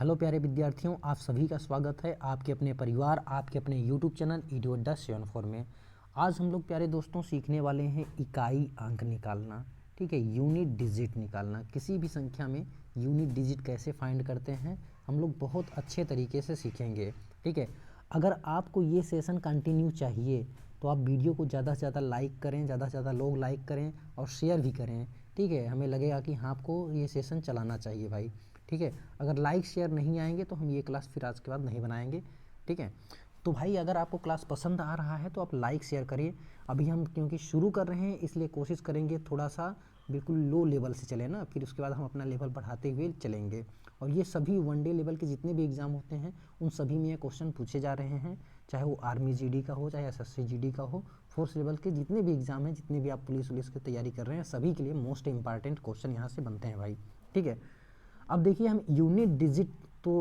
Hello प्यारे विद्यार्थियों, आप सभी का स्वागत है आपके अपने परिवार, आपके अपने यूट्यूब चैनल Idiot.74 में। आज हम लोग प्यारे दोस्तों सीखने वाले हैं इकाई अंक निकालना। ठीक है, यूनिट डिजिट निकालना। किसी भी संख्या में यूनिट डिजिट कैसे फाइंड करते हैं हम लोग बहुत अच्छे तरीके से सीखेंगे। ठीक है, अगर आपको ये सेशन कंटिन्यू चाहिए तो आप वीडियो को ज़्यादा से ज़्यादा लाइक करें, ज़्यादा से ज़्यादा लोग लाइक करें और शेयर भी करें। ठीक है, हमें लगेगा कि हाँ आपको ये सेशन चलाना चाहिए भाई। ठीक है, अगर लाइक शेयर नहीं आएंगे तो हम ये क्लास फिर आज के बाद नहीं बनाएंगे। ठीक है, तो भाई अगर आपको क्लास पसंद आ रहा है तो आप लाइक शेयर करिए। अभी हम क्योंकि शुरू कर रहे हैं इसलिए कोशिश करेंगे थोड़ा सा बिल्कुल लो लेवल से चले ना, फिर उसके बाद हम अपना लेवल बढ़ाते हुए चलेंगे। और ये सभी वनडे लेवल के जितने भी एग्ज़ाम होते हैं उन सभी में ये क्वेश्चन पूछे जा रहे हैं, चाहे वो आर्मी जीडी का हो, चाहे एसएससी जीडी का हो। फोर्थ लेवल के जितने भी एग्ज़ाम हैं, जितने भी आप पुलिस की तैयारी कर रहे हैं, सभी के लिए मोस्ट इंपॉर्टेंट क्वेश्चन यहाँ से बनते हैं भाई। ठीक है, अब देखिए हम यूनिट डिजिट तो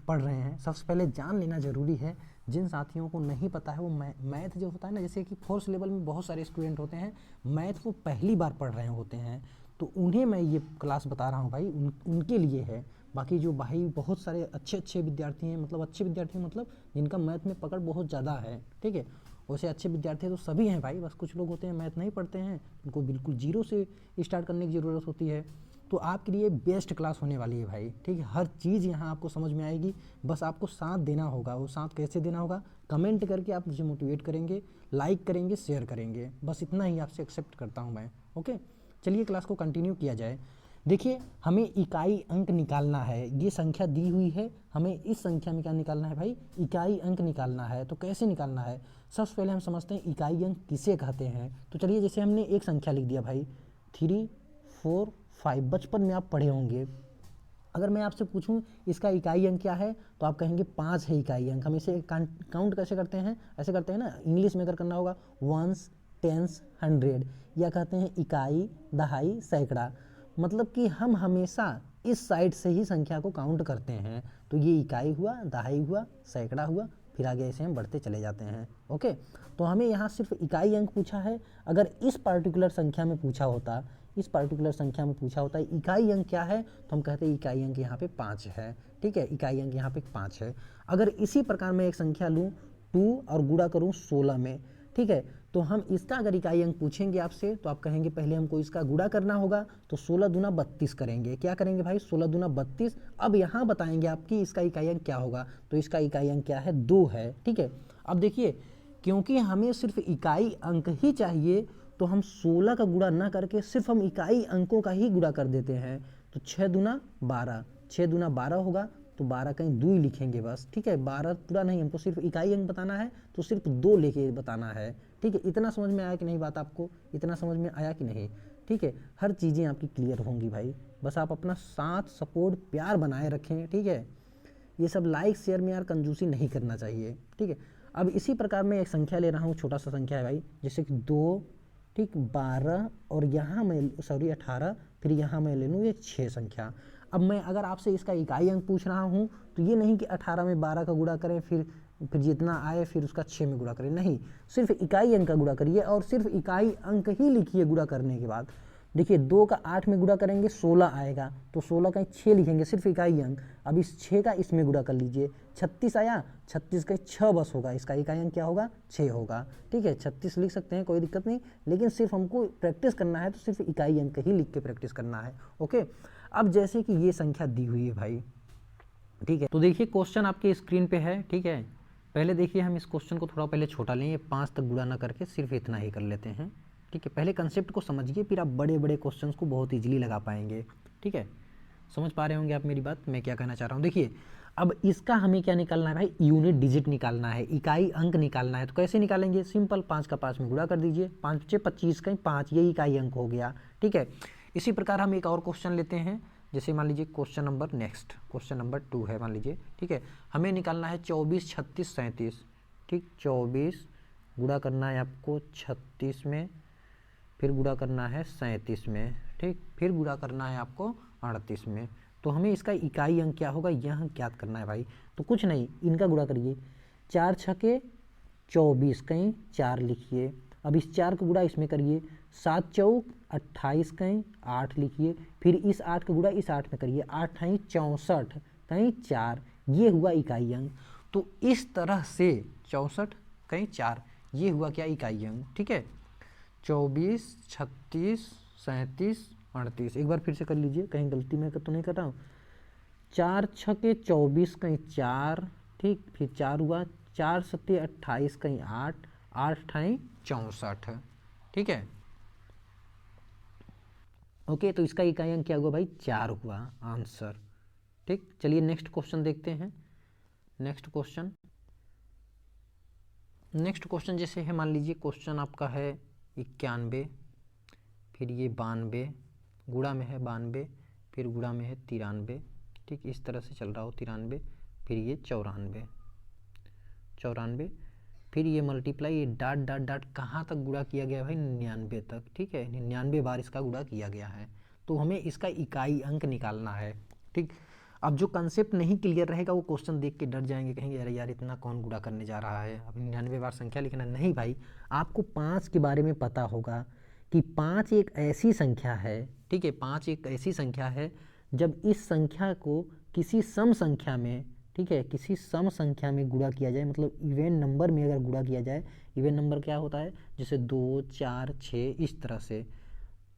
पढ़ रहे हैं। सबसे पहले जान लेना ज़रूरी है, जिन साथियों को नहीं पता है वो मैथ जो होता है ना, जैसे कि फोर्थ लेवल में बहुत सारे स्टूडेंट होते हैं मैथ वो पहली बार पढ़ रहे होते हैं, तो उन्हें मैं ये क्लास बता रहा हूँ भाई, उनके लिए है। बाकी जो भाई बहुत सारे अच्छे विद्यार्थी हैं, मतलब अच्छे विद्यार्थी मतलब जिनका मैथ में पकड़ बहुत ज़्यादा है। ठीक है, वैसे अच्छे विद्यार्थी तो सभी हैं भाई, बस कुछ लोग होते हैं मैथ नहीं पढ़ते हैं, उनको बिल्कुल जीरो से स्टार्ट करने की ज़रूरत होती है। तो आपके लिए बेस्ट क्लास होने वाली है भाई। ठीक है, हर चीज़ यहाँ आपको समझ में आएगी, बस आपको साथ देना होगा। वो साथ कैसे देना होगा, कमेंट करके आप मुझे मोटिवेट करेंगे, लाइक करेंगे, शेयर करेंगे, बस इतना ही आपसे एक्सेप्ट करता हूँ मैं। ओके, चलिए क्लास को कंटिन्यू किया जाए। देखिए हमें इकाई अंक निकालना है, ये संख्या दी हुई है, हमें इस संख्या में क्या निकालना है भाई, इकाई अंक निकालना है। तो कैसे निकालना है, सबसे पहले हम समझते हैं इकाई अंक किसे कहते हैं। तो चलिए जैसे हमने एक संख्या लिख दिया भाई 3, 4, 5, बचपन में आप पढ़े होंगे। अगर मैं आपसे पूछूं इसका इकाई अंक क्या है तो आप कहेंगे 5 है इकाई अंक। हम इसे काउंट कैसे करते हैं, ऐसे करते हैं ना, इंग्लिश में अगर करना होगा वंस, टेंस, 100, या कहते हैं इकाई, दहाई, सैकड़ा। मतलब कि हम हमेशा इस साइड से ही संख्या को काउंट करते हैं। तो ये इकाई हुआ, दहाई हुआ, सैकड़ा हुआ, फिर आगे ऐसे हम बढ़ते चले जाते हैं। ओके, तो हमें यहाँ सिर्फ इकाई अंक पूछा है। अगर इस पार्टिकुलर संख्या में पूछा होता, इस पार्टिकुलर संख्या में पूछा होता है इकाई अंक क्या है, तो हम कहते हैं इकाई अंक यहाँ पे 5 है। ठीक है, इकाई अंक यहाँ पे 5 है। अगर इसी प्रकार मैं एक संख्या लूँ 2 और गुणा करूँ 16 में, ठीक है, तो हम इसका अगर इकाई अंक पूछेंगे आपसे तो आप कहेंगे पहले हमको इसका गुणा करना होगा। तो 16 दूना 32 करेंगे। क्या करेंगे भाई, 16 दूना 32। अब यहाँ बताएंगे आपकी इसका इकाई अंक क्या होगा, तो इसका इकाई अंक क्या है, 2 है। ठीक है, अब देखिए क्योंकि हमें सिर्फ इकाई अंक ही चाहिए तो हम 16 का गुणा ना करके सिर्फ हम इकाई अंकों का ही गुणा कर देते हैं। तो 6 दूना 12, 6 दूना 12 होगा, तो 12 कहीं 2 ही लिखेंगे बस। ठीक है, 12 पूरा नहीं, हमको सिर्फ इकाई अंक बताना है तो सिर्फ 2 लेके बताना है। ठीक है, इतना समझ में आया कि नहीं बात, आपको इतना समझ में आया कि नहीं। ठीक है, हर चीज़ें आपकी क्लियर होंगी भाई, बस आप अपना साथ सपोर्ट प्यार बनाए रखें। ठीक है, ये सब लाइक शेयर में यार कंजूसी नहीं करना चाहिए। ठीक है, अब इसी प्रकार मैं एक संख्या ले रहा हूँ, छोटा सा संख्या है भाई, जैसे कि 2, ठीक, 12 और यहाँ मैं 18, फिर यहाँ मैं ले लूँ ये 6 संख्या। अब मैं अगर आपसे इसका इकाई अंक पूछ रहा हूँ तो ये नहीं कि 18 में 12 का गुणा करें फिर जितना आए फिर उसका 6 में गुणा करें, नहीं, सिर्फ इकाई अंक का गुणा करिए और सिर्फ इकाई अंक ही लिखिए गुणा करने के बाद। देखिए 2 का 8 में गुणा करेंगे 16 आएगा, तो 16 का 6 लिखेंगे, सिर्फ इकाई अंक। अब इस 6 का इसमें गुणा कर लीजिए, 36 आया, 36 का 6 बस होगा, इसका इकाई अंक क्या होगा, 6 होगा। ठीक है, 36 लिख सकते हैं, कोई दिक्कत नहीं, लेकिन सिर्फ हमको प्रैक्टिस करना है तो सिर्फ इकाई अंक ही लिख के प्रैक्टिस करना है। ओके, अब जैसे कि ये संख्या दी हुई है भाई, ठीक है, तो देखिए क्वेश्चन आपके स्क्रीन पे है। ठीक है, पहले देखिए हम इस क्वेश्चन को थोड़ा पहले छोटा लें, ये 5 तक गुणा ना करके सिर्फ इतना ही कर लेते हैं। ठीक है, पहले कंसेप्ट को समझिए, फिर आप बड़े बड़े क्वेश्चंस को बहुत इजीली लगा पाएंगे। ठीक है, समझ पा रहे होंगे आप मेरी बात, मैं क्या कहना चाह रहा हूँ। देखिए अब इसका हमें क्या निकालना है भाई, यूनिट डिजिट निकालना है, इकाई अंक निकालना है। तो कैसे निकालेंगे, सिंपल 5 का 5 में गुणा कर दीजिए, 5 × 25 कहीं 5, ये इकाई अंक हो गया। ठीक है, इसी प्रकार हम एक और क्वेश्चन लेते हैं, जैसे मान लीजिए question number next, question number 2 है मान लीजिए। ठीक है, हमें निकालना है 24, 36, 37। ठीक, 24 गुणा करना है आपको 36 में, फिर गुणा करना है 37 में, ठीक, फिर गुणा करना है आपको 38 में। तो हमें इसका इकाई अंक क्या होगा यह ज्ञात करना है भाई। तो कुछ नहीं, इनका गुणा करिए, 4 छके 24 कहीं 4 लिखिए। अब इस 4 का गुणा इसमें करिए, 7 चौक 28 कहीं 8 लिखिए, फिर इस 8 का गुणा इस 8 में करिए, 8 × 64, कहीं 4, ये हुआ इकाई अंक। तो इस तरह से 64 कहीं 4, ये हुआ क्या इकाई अंक, ठीक है। 24, 36, 37, 38, एक बार फिर से कर लीजिए, कहीं गलती मैं तो नहीं कर रहा हूँ। 4 छके 24 कहीं 4, ठीक, फिर 4 हुआ, 4 सत्ते 28 कहीं 8, 8 ठाई 64, ठीक है। ओके, तो इसका इकाई अंक क्या हुआ भाई, 4 हुआ आंसर, ठीक। चलिए नेक्स्ट क्वेश्चन देखते हैं। नेक्स्ट क्वेश्चन जैसे है, मान लीजिए क्वेश्चन आपका है 91, फिर ये 92, गुणा में है 92, फिर गुणा में है 93, ठीक, इस तरह से चल रहा हो 93, फिर ये 94, फिर ये मल्टीप्लाई, ये डाट डाट डाट कहाँ तक गुणा किया गया भाई, 99 तक, ठीक है, 99 बार इसका गुणा किया गया है। तो हमें इसका इकाई अंक निकालना है, ठीक। अब जो कंसेप्ट नहीं क्लियर रहेगा वो क्वेश्चन देख के डर जाएंगे, कहेंगे अरे यार इतना कौन गुणा करने जा रहा है, अब 99 बार संख्या लिखना। नहीं भाई, आपको 5 के बारे में पता होगा कि 5 एक ऐसी संख्या है, ठीक है, 5 एक ऐसी संख्या है जब इस संख्या को किसी सम संख्या में, ठीक है, किसी सम संख्या में गुणा किया जाए, मतलब इवन नंबर में अगर गुणा किया जाए, इवन नंबर क्या होता है, जैसे 2, 4, 6 इस तरह से,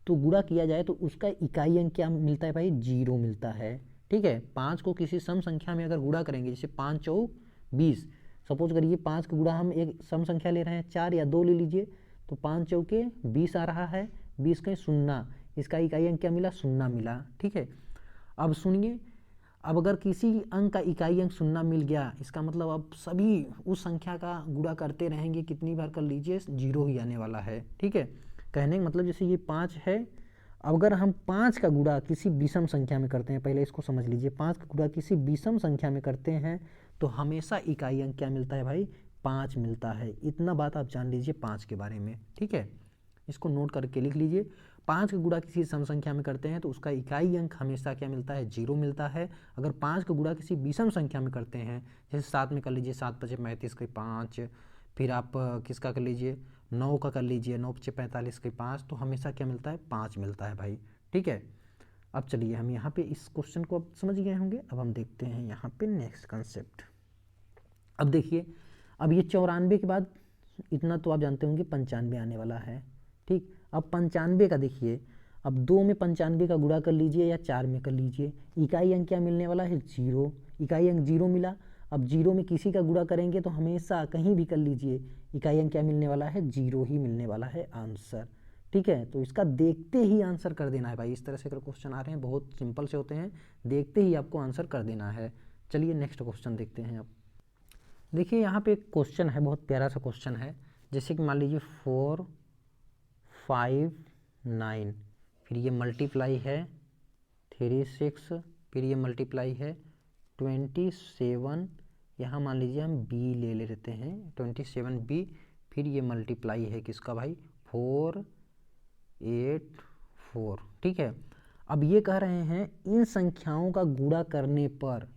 तो गुणा किया जाए तो उसका इकाई अंक क्या मिलता है भाई, 0 मिलता है, ठीक है। 5 को किसी सम संख्या में अगर गुणा करेंगे, जैसे 5 चौक 20, सपोज करिए 5 का गुणा हम एक सम संख्या ले रहे हैं 4 या 2 ले लीजिए, तो 5 चौके 20 आ रहा है, 20 कहीं 0, इसका इकाई अंक क्या मिला, 0 मिला, ठीक है। अब सुनिए, अब अगर किसी अंक का इकाई अंक 0 मिल गया, इसका मतलब अब सभी उस संख्या का गुणा करते रहेंगे, कितनी बार कर लीजिए, 0 ही आने वाला है, ठीक है। कहने का मतलब जैसे ये 5 है, अगर हम 5 का गुणा किसी विषम संख्या में करते हैं, पहले इसको समझ लीजिए, 5 का गुणा किसी विषम संख्या में करते हैं तो हमेशा इकाई अंक क्या मिलता है भाई, 5 मिलता है। इतना बात आप जान लीजिए 5 के बारे में, ठीक है, इसको नोट करके लिख लीजिए। 5 का गुणा किसी सम संख्या में करते हैं तो उसका इकाई अंक हमेशा क्या मिलता है, 0 मिलता है। अगर 5 का गुणा किसी विषम संख्या में करते हैं, जैसे 7 में कर लीजिए, 7 पचे 35 के 5, फिर आप किसका कर लीजिए, 9 का कर लीजिए, 9 पचे 45 के 5, तो हमेशा क्या मिलता है, 5 मिलता है भाई, ठीक है। अब चलिए हम यहाँ पे इस क्वेश्चन को अब समझ गए होंगे, अब हम देखते हैं यहाँ पे नेक्स्ट कंसेप्ट। अब देखिए, अब ये 94 के बाद इतना तो आप जानते होंगे 95 आने वाला है, ठीक। अब 95 का देखिए, अब 2 में 95 का गुणा कर लीजिए या 4 में कर लीजिए, इकाई अंक क्या मिलने वाला है, 0, इकाई अंक 0 मिला। अब 0 में किसी का गुणा करेंगे तो हमेशा कहीं भी कर लीजिए, इकाई अंक क्या मिलने वाला है, 0 ही मिलने वाला है आंसर, ठीक है। तो इसका देखते ही आंसर कर देना है भाई, इस तरह से अगर क्वेश्चन आ रहे हैं बहुत सिंपल से होते हैं, देखते ही आपको आंसर कर देना है। चलिए नेक्स्ट क्वेश्चन देखते हैं। अब देखिए यहाँ पे एक क्वेश्चन है, बहुत प्यारा सा क्वेश्चन है, जैसे कि मान लीजिए 4, 5, 9, फिर ये मल्टीप्लाई है 3, 6, फिर ये मल्टीप्लाई है 27, यहाँ मान लीजिए हम बी ले लेते हैं 27b, फिर ये मल्टीप्लाई है किसका भाई, 4, 8, 4, ठीक है। अब ये कह रहे हैं इन संख्याओं का गुणा करने पर,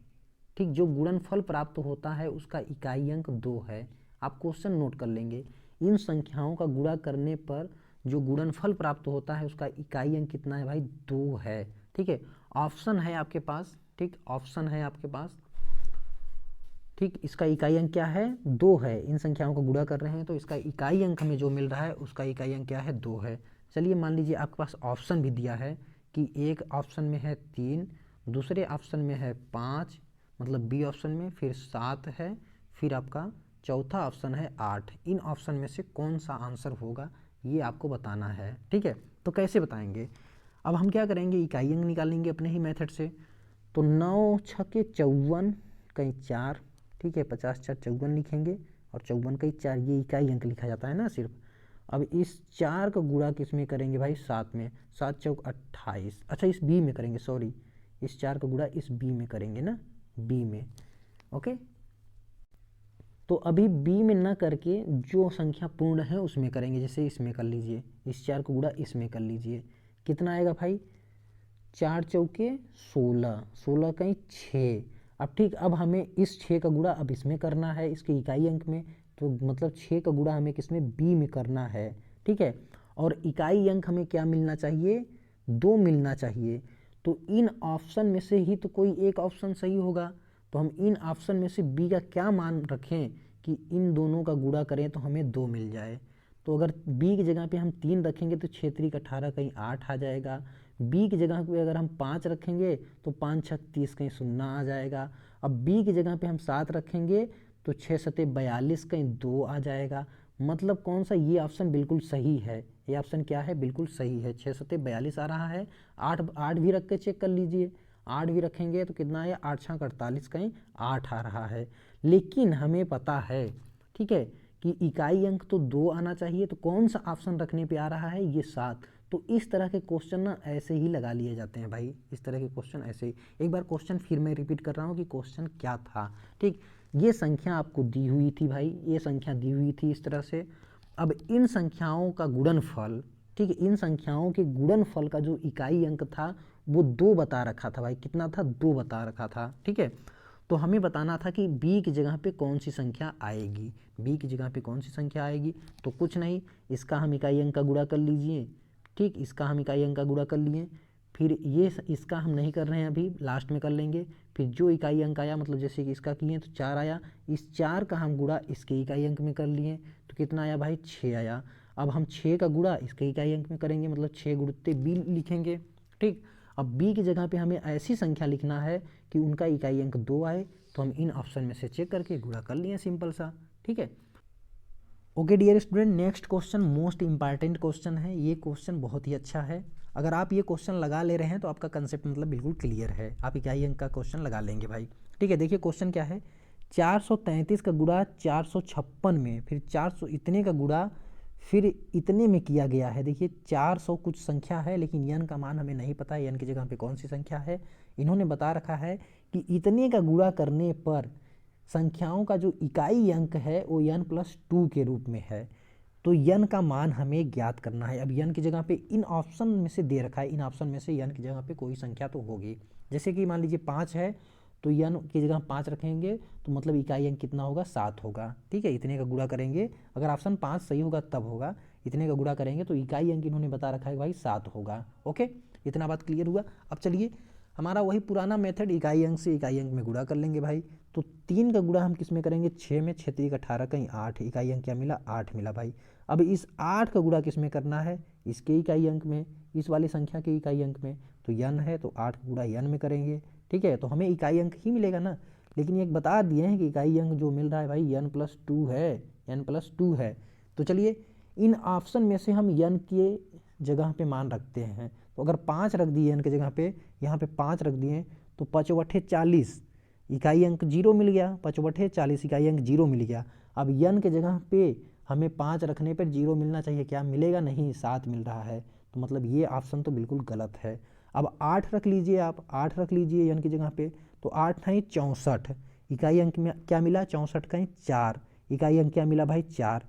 ठीक, जो गुणनफल प्राप्त होता है उसका इकाई अंक 2 है। आप क्वेश्चन नोट कर लेंगे, इन संख्याओं का गुणा करने पर जो गुणनफल प्राप्त होता है उसका इकाई अंक कितना है भाई, 2 है, ठीक है। ऑप्शन है आपके पास, ठीक, ऑप्शन है आपके पास, ठीक, इसका इकाई अंक क्या है, 2 है। इन संख्याओं का गुणा कर रहे हैं तो इसका इकाई अंक हमें जो मिल रहा है उसका इकाई अंक क्या है, 2 है। चलिए मान लीजिए आपके पास ऑप्शन भी दिया है कि एक ऑप्शन में है 3, दूसरे ऑप्शन में है 5, मतलब बी ऑप्शन में, फिर 7 है, फिर आपका चौथा ऑप्शन है 8। इन ऑप्शन में से कौन सा आंसर होगा ये आपको बताना है, ठीक है। तो कैसे बताएंगे, अब हम क्या करेंगे, इकाई अंक निकालेंगे अपने ही मेथड से। तो 9 छके 54 कहीं 4, ठीक है, 50 4 54 लिखेंगे, और 54 कहीं 4, ये इकाई अंक लिखा जाता है ना सिर्फ। अब इस 4 का गुणा किस में करेंगे भाई, 7 में, 7 चौक 28, अच्छा इस बी में करेंगे, सॉरी, इस 4 का गुणा इस बी में करेंगे ना, बी में, ओके। तो अभी बी में ना करके जो संख्या पूर्ण है उसमें करेंगे, जैसे इसमें कर लीजिए, इस 4 का गुणा इसमें कर लीजिए, कितना आएगा भाई, 4 चौके 16, 16 कहीं 6। अब ठीक, अब हमें इस 6 का गुणा अब इसमें करना है, इसके इकाई अंक में, तो मतलब 6 का गुणा हमें किसमें, बी में करना है, ठीक है। और इकाई अंक हमें क्या मिलना चाहिए, 2 मिलना चाहिए। तो इन ऑप्शन में से ही तो कोई एक ऑप्शन सही होगा। तो हम इन ऑप्शन में से बी का क्या मान रखें कि इन दोनों का गुणा करें तो हमें 2 मिल जाए। तो अगर बी की जगह पे हम 3 रखेंगे तो 6 3 18 कहीं 8 आ जाएगा। बी की जगह पे अगर हम 5 रखेंगे तो 5 6 30 कहीं 0 आ जाएगा। अब बी की जगह पे हम 7 रखेंगे तो 6 7 42 कहीं 2 आ जाएगा। मतलब कौन सा, ये ऑप्शन बिल्कुल सही है। ये ऑप्शन क्या है, बिल्कुल सही है। 6 7 42 आ रहा है। 8 भी रख के चेक कर लीजिए, 8 भी रखेंगे तो कितना आया, 8 6 48 कहीं 8 आ रहा है। लेकिन हमें पता है, ठीक है, कि इकाई अंक तो 2 आना चाहिए। तो कौन सा ऑप्शन रखने पे आ रहा है, ये 7। तो इस तरह के क्वेश्चन ना ऐसे ही लगा लिए जाते हैं भाई, इस तरह के क्वेश्चन ऐसे ही। एक बार क्वेश्चन फिर मैं रिपीट कर रहा हूँ कि क्वेश्चन क्या था। ठीक, ये संख्या आपको दी हुई थी भाई, ये संख्या दी हुई थी इस तरह से। अब इन संख्याओं का गुणनफल, ठीक है, इन संख्याओं के गुणनफल का जो इकाई अंक था वो 2 बता रखा था भाई। कितना था, 2 बता रखा था। ठीक है, तो हमें बताना था कि b की जगह पे कौन सी संख्या आएगी। b की जगह पे कौन सी संख्या आएगी, तो कुछ नहीं, इसका हम इकाई अंक का गुणा कर लीजिए। ठीक, इसका हम इकाई अंक का गुणा कर लिए। फिर ये इसका हम नहीं कर रहे हैं अभी, लास्ट में कर लेंगे। फिर जो इकाई अंक आया, मतलब जैसे कि इसका किए तो 4 आया, इस 4 का हम गुणा इसके इकाई अंक में कर लिए तो कितना आया भाई, 6 आया। अब हम 6 का गुणा इसके इकाई अंक में करेंगे, मतलब 6 गुणित b लिखेंगे। ठीक, अब b की जगह पे हमें ऐसी संख्या लिखना है कि उनका इकाई अंक 2 आए। तो हम इन ऑप्शन में से चेक करके गुणा कर लिए, सिंपल सा। ठीक है, okay dear student, next question most important question है। ये क्वेश्चन बहुत ही अच्छा है। अगर आप ये क्वेश्चन लगा ले रहे हैं तो आपका कंसेप्ट मतलब बिल्कुल क्लियर है, आप इकाई अंक का क्वेश्चन लगा लेंगे भाई। ठीक है, देखिए क्वेश्चन क्या है, 433 का गुणा 456 में, फिर 400 इतने का गुणा फिर इतने में किया गया है। देखिए 400 कुछ संख्या है, लेकिन यन का मान हमें नहीं पता है, यन की जगह पे कौन सी संख्या है। इन्होंने बता रखा है कि इतने का गुणा करने पर संख्याओं का जो इकाई अंक है वो n+2 के रूप में है। तो यन का मान हमें ज्ञात करना है। अब यन की जगह पे इन ऑप्शन में से दे रखा है, इन ऑप्शन में से यन की जगह पे कोई संख्या तो होगी। जैसे कि मान लीजिए 5 है, तो यन की जगह 5 रखेंगे तो मतलब इकाई अंक कितना होगा, 7 होगा। ठीक है, इतने का गुणा करेंगे, अगर ऑप्शन 5 सही होगा तब होगा। इतने का गुणा करेंगे तो इकाई अंक इन्होंने बता रखा है भाई 7 होगा। ओके, इतना बात क्लियर हुआ। अब चलिए हमारा वही पुराना मेथड, इकाई अंक से इकाई अंक में गुणा कर लेंगे भाई। तो 3 का गुणा हम किस में करेंगे, 6 में, 6 3 18 कहीं 8, इकाई अंक क्या मिला, 8 मिला भाई। अब इस 8 का गुणा किस में करना है, इसके इकाई अंक में, इस वाली संख्या के इकाई अंक में। तो यन है तो 8 का गुणा यन में करेंगे। ठीक है, तो हमें इकाई अंक ही मिलेगा ना। लेकिन ये बता दिए हैं कि इकाई अंक जो मिल रहा है भाई n+2 है, n+2 है। तो चलिए इन ऑप्शन में से हम यन के जगह पे मान रखते हैं। तो अगर 5 रख दिए n के जगह पे, यहाँ पे 5 रख दिए तो 5 8 40, इकाई अंक 0 मिल गया। 5 8 40 इकाई अंक 0 मिल गया। अब यन के जगह पे हमें 5 रखने पर 0 मिलना चाहिए, क्या मिलेगा, नहीं, 7 मिल रहा है। तो मतलब ये ऑप्शन तो बिल्कुल गलत है। अब 8 रख लीजिए, आप 8 रख लीजिए यन की जगह पे, तो 8 नहीं 64, इकाई अंक में क्या मिला, 64 कहीं 4, इकाई अंक क्या मिला भाई, 4।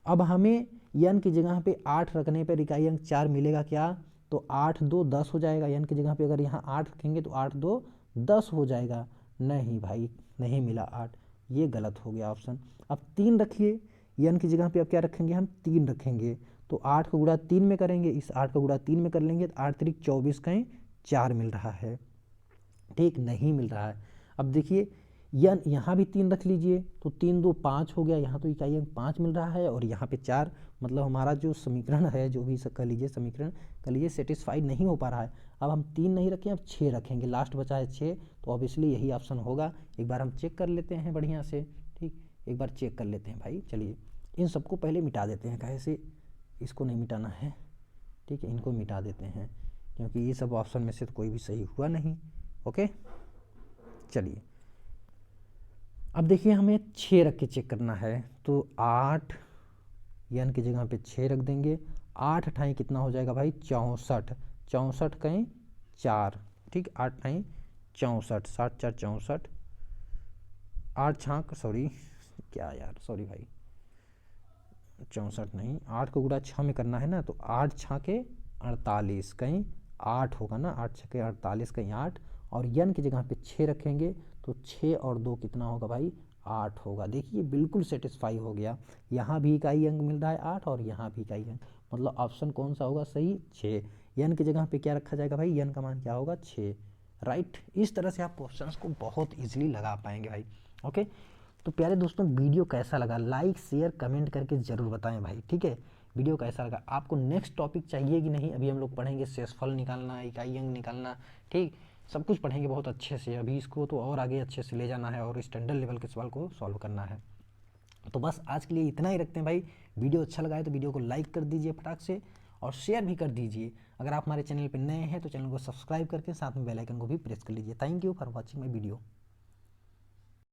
अब हमें यन की जगह पे 8 रखने पर इकाई अंक 4 मिलेगा क्या, तो 8 2 10 हो जाएगा। यन की जगह पे अगर यहाँ 8 रखेंगे तो 8 2 10 हो जाएगा। नहीं भाई, नहीं मिला 8, ये गलत हो गया ऑप्शन। अब 3 रखिए, यन की जगह पे अब क्या रखेंगे, हम 3 रखेंगे। तो 8 का गुणा 3 में करेंगे, इस 8 का गुणा 3 में कर लेंगे तो 8 3 24 कहीं 4 मिल रहा है। ठीक, नहीं मिल रहा है। अब देखिए यन यहाँ भी 3 रख लीजिए, तो 3 2 5 हो गया, यहाँ तो इकाई अंक 5 मिल रहा है और यहाँ पे 4। मतलब हमारा जो समीकरण है, जो भी कर लीजिए समीकरण कर लीजिए, सेटिस्फाइड नहीं हो पा रहा है। अब हम 3 नहीं रखें, अब 6 रखेंगे, लास्ट बचा है 6, तो ऑब्वियसली यही ऑप्शन होगा। एक बार हम चेक कर लेते हैं बढ़िया से। ठीक, एक बार चेक कर लेते हैं भाई। चलिए इन सबको पहले मिटा देते हैं, कैसे, इसको नहीं मिटाना है। ठीक है, इनको मिटा देते हैं क्योंकि ये सब ऑप्शन में से तो कोई भी सही हुआ नहीं। ओके, चलिए अब देखिए हमें 6 रख के चेक करना है। तो 8 यन की जगह पे 6 रख देंगे, 8 ठाई कितना हो जाएगा भाई, 64, 64 कहीं 4। ठीक, 8 ठाई 64, 7 4 64, 8 छाक सॉरी, क्या यार, सॉरी भाई, 64 नहीं, 8 को गुणा 6 में करना है ना, तो 8 छाके 48 कहीं 8 होगा ना, 8 छके 48 कहीं 8, और यन की जगह पे 6 रखेंगे तो 6 और 2 कितना होगा भाई, 8 होगा। देखिए बिल्कुल सेटिस्फाई हो गया, यहाँ भी इकाई अंक मिल रहा है 8 और यहाँ भी इकाई अंक, मतलब ऑप्शन कौन सा होगा सही, 6। n की जगह पे क्या रखा जाएगा भाई, n का मान क्या होगा 6, राइट। इस तरह से आप क्वेश्चंस को बहुत इजीली लगा पाएंगे भाई। ओके, तो प्यारे दोस्तों वीडियो कैसा लगा लाइक शेयर कमेंट करके ज़रूर बताएं भाई, ठीक है। वीडियो कैसा लगा, आपको नेक्स्ट टॉपिक चाहिए कि नहीं, अभी हम लोग पढ़ेंगे शेषफल निकालना, इकाई अंक निकालना, ठीक, सब कुछ पढ़ेंगे बहुत अच्छे से। अभी इसको तो और आगे अच्छे से ले जाना है और स्टैंडर्ड लेवल के सवाल को सॉल्व करना है। तो बस आज के लिए इतना ही रखते हैं भाई। वीडियो अच्छा लगा है तो वीडियो को लाइक कर दीजिए फटाक से और शेयर भी कर दीजिए। अगर आप हमारे चैनल पर नए हैं तो चैनल को सब्सक्राइब करके साथ में बेल आइकन को भी प्रेस कर लीजिए। Thank you for watching my video.